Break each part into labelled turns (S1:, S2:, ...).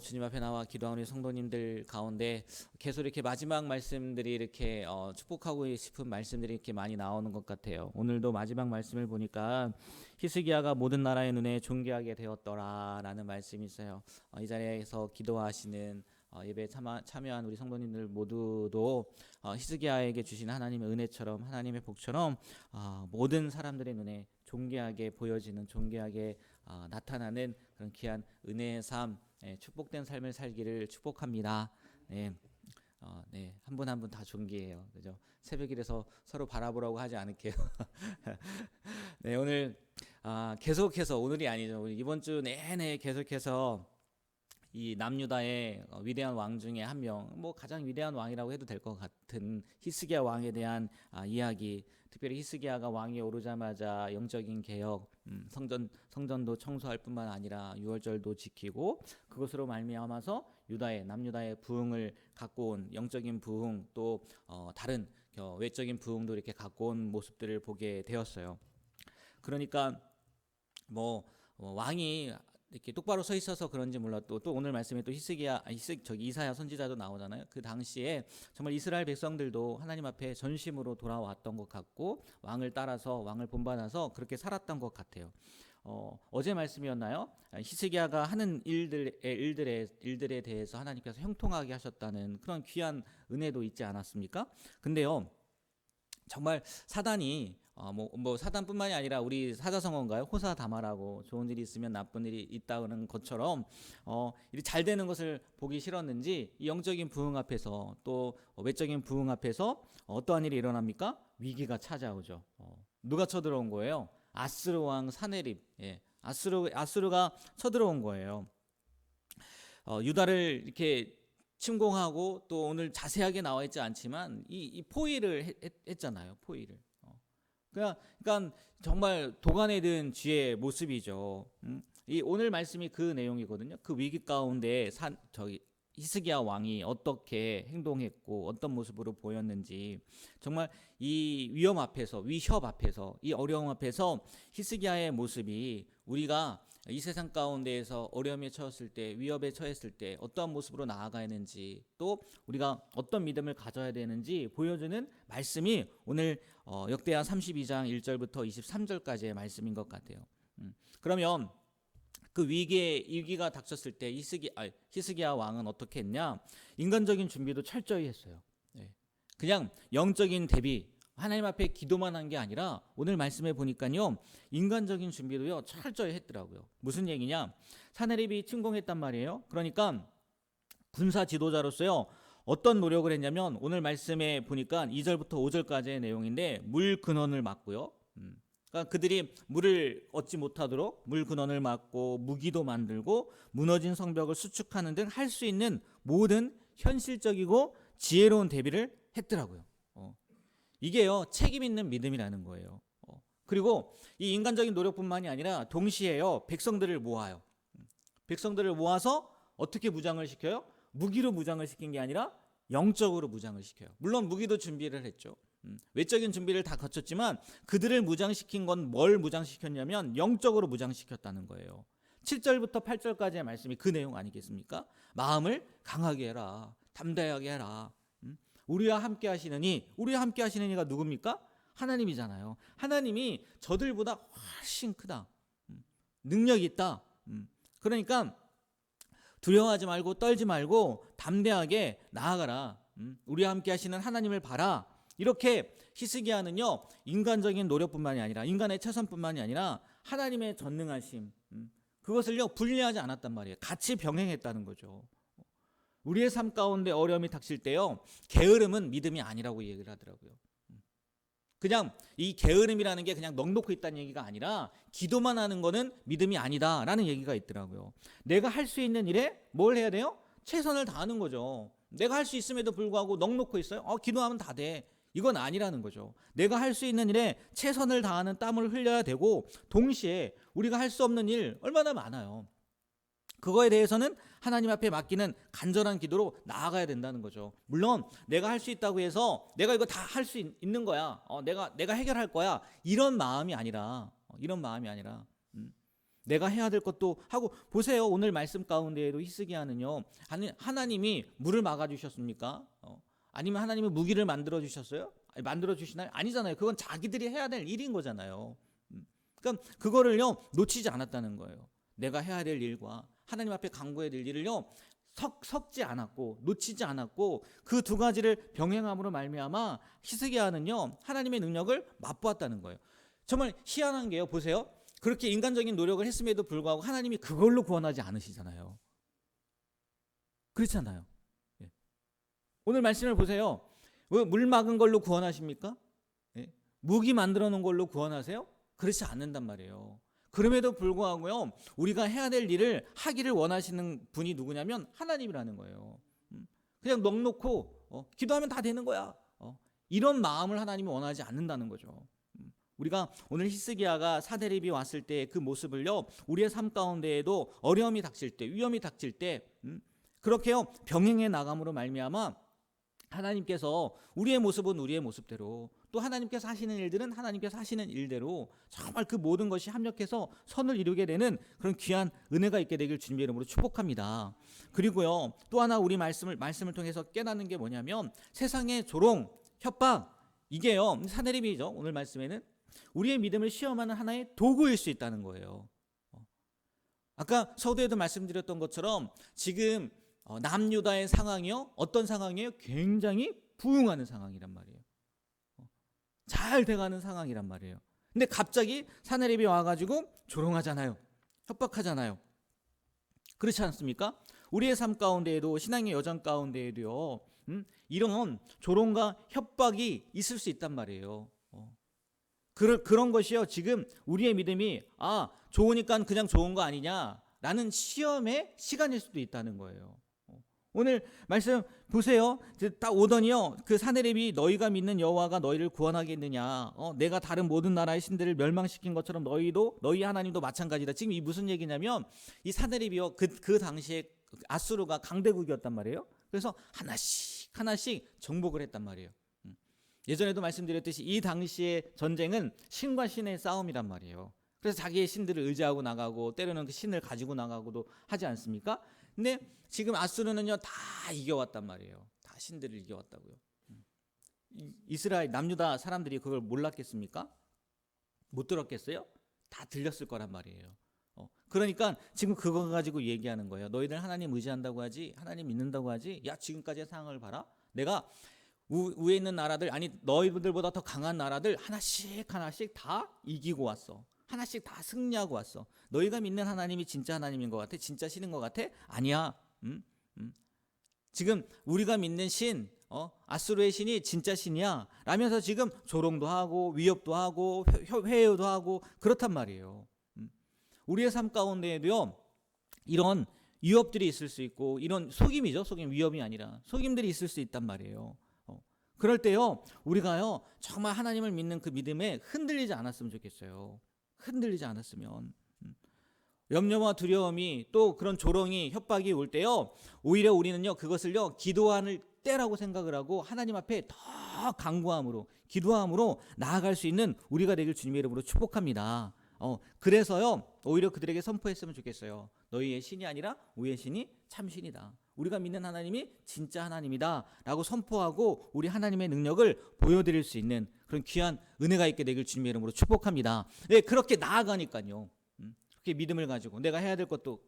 S1: 주님 앞에 나와 기도하는 우리 성도님들 가운데 계속 이렇게 마지막 말씀들이 이렇게 축복하고 싶은 말씀들이 이렇게 많이 나오는 것 같아요. 오늘도 마지막 말씀을 보니까 히스기야가 모든 나라의 눈에 존귀하게 되었더라라는 말씀이 있어요. 이 자리에서 기도하시는 예배에 참여한 우리 성도님들 모두도 히스기야에게 주신 하나님의 은혜처럼 하나님의 복처럼 모든 사람들의 눈에 존귀하게 보여지는 존귀하게 나타나는 그런 귀한 은혜의 삶, 축복된 삶을 살기를 축복합니다. 네. 네, 한 분 한 분 다 존귀해요. 그죠? 새벽이라서 서로 바라보라고 하지 않을게요. 네, 오늘 계속해서 오늘이 아니죠. 이번 주 내내 계속해서 이 남유다의 위대한 왕 중에 한 명, 뭐 가장 위대한 왕이라고 해도 될 것 같은 히스기야 왕에 대한 이야기, 특별히 히스기야가 왕위에 오르자마자 영적인 개혁, 성전도 청소할 뿐만 아니라 유월절도 지키고 그것으로 말미암아서 남유다의 부흥을 갖고 온 영적인 부흥, 또 다른 외적인 부흥도 이렇게 갖고 온 모습들을 보게 되었어요. 그러니까 왕이 이렇게 똑바로 서 있어서 그런지 몰라도 또 오늘 말씀에 또 이사야 선지자도 나오잖아요. 그 당시에 정말 이스라엘 백성들도 하나님 앞에 전심으로 돌아왔던 것 같고 왕을 따라서 왕을 본받아서 그렇게 살았던 것 같아요. 어제 말씀이었나요? 히스기야가 하는 일들에 대해서 하나님께서 형통하게 하셨다는 그런 귀한 은혜도 있지 않았습니까? 근데요, 정말 사단이 사단뿐만이 아니라 우리 사자성어인가요? 호사다마라고 좋은 일이 있으면 나쁜 일이 있다는 것처럼 일이 잘 되는 것을 보기 싫었는지 이 영적인 부흥 앞에서 또 외적인 부흥 앞에서 어떠한 일이 일어납니까? 위기가 찾아오죠. 누가 쳐들어온 거예요? 아스르 왕 사네립. 아스르가 쳐들어온 거예요. 유다를 이렇게 침공하고 또 오늘 자세하게 나와 있지 않지만 이 포위를 했잖아요. 포위를. 그러니까 정말 도간에 든 쥐의 모습이죠. 이 오늘 말씀이 그 내용이거든요. 그 위기 가운데 히스기야 왕이 어떻게 행동했고 어떤 모습으로 보였는지, 정말 이 위협 앞에서 이 어려움 앞에서 히스기야의 모습이 우리가 이 세상 가운데에서 어려움에 처했을 때, 위협에 처했을 때 어떠한 모습으로 나아가야 하는지, 또 우리가 어떤 믿음을 가져야 되는지 보여주는 말씀이 오늘 역대하 32장 1절부터 23절까지의 말씀인 것 같아요. 그러면 그 위기가 닥쳤을 때 히스기야 왕은 어떻게 했냐? 인간적인 준비도 철저히 했어요. 그냥 영적인 대비, 하나님 앞에 기도만 한 게 아니라 오늘 말씀해 보니까요, 인간적인 준비도요 철저히 했더라고요. 무슨 얘기냐? 사네립이 침공했단 말이에요. 그러니까 군사 지도자로서요 어떤 노력을 했냐면, 오늘 말씀에 보니까 2절부터 5절까지의 내용인데, 물 근원을 막고요. 그러니까 그들이 물을 얻지 못하도록 물 근원을 막고 무기도 만들고 무너진 성벽을 수축하는 등 할 수 있는 모든 현실적이고 지혜로운 대비를 했더라고요. 이게요 책임 있는 믿음이라는 거예요. 그리고 이 인간적인 노력뿐만이 아니라 동시에요 백성들을 모아요. 백성들을 모아서 어떻게 무장을 시켜요? 무기로 무장을 시킨 게 아니라 영적으로 무장을 시켜요. 물론 무기도 준비를 했죠. 외적인 준비를 다 거쳤지만 그들을 무장시킨 건 뭘 무장시켰냐면 영적으로 무장시켰다는 거예요. 7절부터 8절까지의 말씀이 그 내용 아니겠습니까? 마음을 강하게 해라, 담대하게 해라. 우리와 함께 하시는 이가 누굽니까? 하나님이잖아요. 하나님이 저들보다 훨씬 크다. 능력이 있다. 그러니까 두려워하지 말고 떨지 말고 담대하게 나아가라. 우리와 함께 하시는 하나님을 봐라. 이렇게 히스기야는요 인간적인 노력뿐만이 아니라, 인간의 최선뿐만이 아니라 하나님의 전능하심, 그것을요 분리하지 않았단 말이에요. 같이 병행했다는 거죠. 우리의 삶 가운데 어려움이 닥칠 때요 게으름은 믿음이 아니라고 얘기를 하더라고요. 그냥 이 게으름이라는 게 그냥 넋놓고 있다는 얘기가 아니라, 기도만 하는 거는 믿음이 아니다라는 얘기가 있더라고요. 내가 할 수 있는 일에 뭘 해야 돼요? 최선을 다하는 거죠. 내가 할 수 있음에도 불구하고 넋놓고 있어요? 기도하면 다 돼. 이건 아니라는 거죠. 내가 할 수 있는 일에 최선을 다하는 땀을 흘려야 되고, 동시에 우리가 할 수 없는 일 얼마나 많아요. 그거에 대해서는 하나님 앞에 맡기는 간절한 기도로 나아가야 된다는 거죠. 물론 내가 할 수 있다고 해서 내가 이거 다 할 수 있는 거야, 내가 해결할 거야, 이런 마음이 아니라 내가 해야 될 것도 하고 보세요. 오늘 말씀 가운데에도 히스기야는요. 하나님이 물을 막아 주셨습니까? 아니면 하나님이 무기를 만들어 주셨어요? 만들어 주시나요? 아니잖아요. 그건 자기들이 해야 될 일인 거잖아요. 그러니까 그거를요 놓치지 않았다는 거예요. 내가 해야 될 일과 하나님 앞에 간구해야 될 일을요 섞지 않았고 놓치지 않았고 그 두 가지를 병행함으로 말미암아 히스기야는요 하나님의 능력을 맛보았다는 거예요. 정말 희한한 게요. 보세요. 그렇게 인간적인 노력을 했음에도 불구하고 하나님이 그걸로 구원하지 않으시잖아요. 그렇잖아요. 예. 오늘 말씀을 보세요. 왜 물 막은 걸로 구원하십니까? 예. 무기 만들어 놓은 걸로 구원하세요? 그렇지 않는단 말이에요. 그럼에도 불구하고요 우리가 해야 될 일을 하기를 원하시는 분이 누구냐면 하나님이라는 거예요. 그냥 넉놓고 기도하면 다 되는 거야. 이런 마음을 하나님이 원하지 않는다는 거죠. 우리가 오늘 히스기야가 사데립이 왔을 때 그 모습을요 우리의 삶 가운데에도 어려움이 닥칠 때 위험이 닥칠 때 그렇게요 병행해 나감으로 말미암아 하나님께서 우리의 모습은 우리의 모습대로 또 하나님께서 하시는 일들은 하나님께서 하시는 일대로 정말 그 모든 것이 합력해서 선을 이루게 되는 그런 귀한 은혜가 있게 되길 주님의 이름으로 축복합니다. 그리고요 또 하나 우리 말씀을 통해서 깨닫는 게 뭐냐면 세상의 조롱, 협박 이게요 사데립이죠. 오늘 말씀에는 우리의 믿음을 시험하는 하나의 도구일 수 있다는 거예요. 아까 서두에도 말씀드렸던 것처럼 지금 남유다의 상황이요 어떤 상황이에요? 굉장히 부흥하는 상황이란 말이에요. 잘 돼가는 상황이란 말이에요. 근데 갑자기 사데립이 와가지고 조롱하잖아요. 협박하잖아요. 그렇지 않습니까? 우리의 삶 가운데에도 신앙의 여정 가운데에도요 이런 조롱과 협박이 있을 수 있단 말이에요. 그런 것이요 지금 우리의 믿음이 좋으니까 그냥 좋은 거 아니냐라는 시험의 시간일 수도 있다는 거예요. 오늘 말씀 보세요. 딱 오더니요 그 사데립이 너희가 믿는 여호와가 너희를 구원하겠느냐 내가 다른 모든 나라의 신들을 멸망시킨 것처럼 너희 하나님도 마찬가지다. 지금 이 무슨 얘기냐면 이 사데립이요 그 당시에 아수르가 강대국이었단 말이에요. 그래서 하나씩 정복을 했단 말이에요. 예전에도 말씀드렸듯이 이 당시의 전쟁은 신과 신의 싸움이란 말이에요. 그래서 자기의 신들을 의지하고 나가고 때로는 그 신을 가지고 나가고도 하지 않습니까? 근데 지금 아수르는요 다 이겨왔단 말이에요. 다 신들을 이겨왔다고요. 이스라엘 남유다 사람들이 그걸 몰랐겠습니까? 못 들었겠어요? 다 들렸을 거란 말이에요. 그러니까 지금 그거 가지고 얘기하는 거예요. 너희들 하나님 의지한다고 하지, 하나님 믿는다고 하지. 야 지금까지의 상황을 봐라. 내가 위에 있는 나라들 아니 너희들보다 더 강한 나라들 하나씩 다 이기고 왔어. 하나씩 다 승리하고 왔어. 너희가 믿는 하나님이 진짜 하나님인 것 같아? 진짜 신인 것 같아? 아니야. 지금 우리가 믿는 신 아수르의 신이 진짜 신이야 라면서 지금 조롱도 하고 위협도 하고 회유도 하고 그렇단 말이에요. 우리의 삶 가운데에도요 이런 위협들이 있을 수 있고 이런 속임이죠. 속임 위협이 아니라 속임들이 있을 수 있단 말이에요. 그럴 때요 우리가요 정말 하나님을 믿는 그 믿음에 흔들리지 않았으면 좋겠어요. 흔들리지 않았으면 염려와 두려움이 또 그런 조롱이 협박이 올 때요 오히려 우리는요 그것을요 기도하는 때라고 생각을 하고 하나님 앞에 더 간구함으로 기도함으로 나아갈 수 있는 우리가 되길 주님의 이름으로 축복합니다. 그래서요 오히려 그들에게 선포했으면 좋겠어요. 너희의 신이 아니라 우리의 신이 참 신이다. 우리가 믿는 하나님이 진짜 하나님이다 라고 선포하고 우리 하나님의 능력을 보여드릴 수 있는 그런 귀한 은혜가 있게 되길 주님의 이름으로 축복합니다. 네, 그렇게 나아가니까요 그렇게 믿음을 가지고 내가 해야 될 것도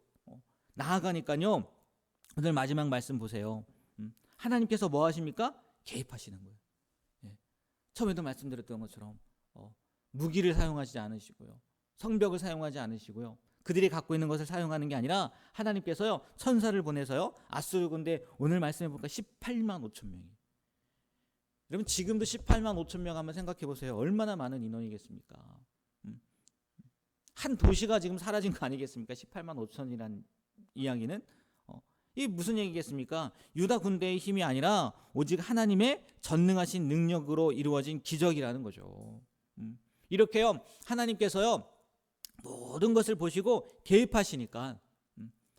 S1: 나아가니까요 오늘 마지막 말씀 보세요. 하나님께서 뭐 하십니까? 개입하시는 거예요. 네. 처음에도 말씀드렸던 것처럼 무기를 사용하지 않으시고요 성벽을 사용하지 않으시고요 그들이 갖고 있는 것을 사용하는 게 아니라 하나님께서요 천사를 보내서요 아수르 군대 오늘 말씀해 보니까 18만 5천 명이. 여러분 지금도 18만 5천 명 한번 생각해 보세요. 얼마나 많은 인원이겠습니까? 한 도시가 지금 사라진 거 아니겠습니까? 18만 5천이란 이야기는 이게 무슨 얘기겠습니까? 유다 군대의 힘이 아니라 오직 하나님의 전능하신 능력으로 이루어진 기적이라는 거죠. 이렇게요 하나님께서요 모든 것을 보시고 개입하시니까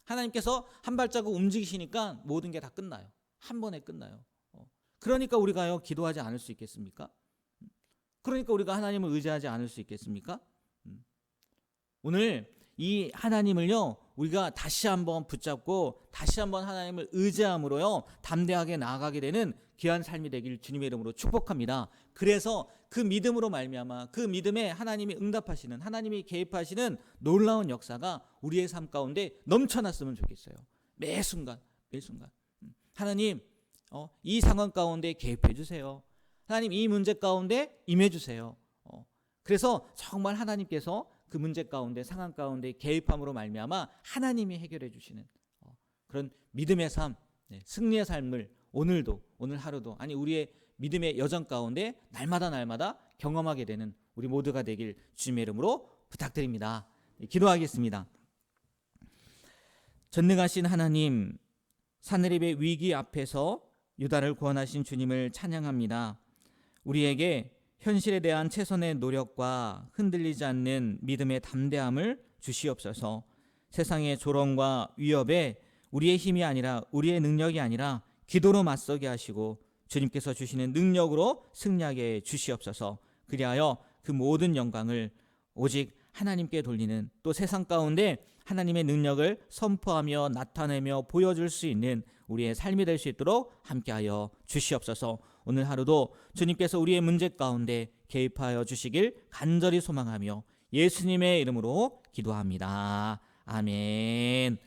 S1: 하나님께서 한 발자국 움직이시니까 모든 게 다 끝나요. 한 번에 끝나요. 그러니까 우리가요 기도하지 않을 수 있겠습니까? 그러니까 우리가 하나님을 의지하지 않을 수 있겠습니까? 오늘 이 하나님을요 우리가 다시 한번 붙잡고 다시 한번 하나님을 의지함으로요 담대하게 나아가게 되는 귀한 삶이 되길 주님의 이름으로 축복합니다. 그래서 그 믿음으로 말미암아 그 믿음에 하나님이 응답하시는, 하나님이 개입하시는 놀라운 역사가 우리의 삶 가운데 넘쳐났으면 좋겠어요. 매 순간 하나님 이 상황 가운데 개입해 주세요. 하나님 이 문제 가운데 임해 주세요. 그래서 정말 하나님께서 그 문제 가운데, 상황 가운데 개입함으로 말미암아 하나님이 해결해 주시는 그런 믿음의 삶, 승리의 삶을 오늘도, 오늘 하루도, 아니 우리의 믿음의 여정 가운데 날마다 경험하게 되는 우리 모두가 되길 주님의 이름으로 부탁드립니다. 기도하겠습니다. 전능하신 하나님, 사내립의 위기 앞에서 유다를 구원하신 주님을 찬양합니다. 우리에게 현실에 대한 최선의 노력과 흔들리지 않는 믿음의 담대함을 주시옵소서. 세상의 조롱과 위협에 우리의 힘이 아니라, 우리의 능력이 아니라 기도로 맞서게 하시고 주님께서 주시는 능력으로 승리하게 주시옵소서. 그리하여 그 모든 영광을 오직 하나님께 돌리는, 또 세상 가운데 하나님의 능력을 선포하며 나타내며 보여줄 수 있는 우리의 삶이 될 수 있도록 함께하여 주시옵소서. 오늘 하루도 주님께서 우리의 문제 가운데 개입하여 주시길 간절히 소망하며 예수님의 이름으로 기도합니다. 아멘.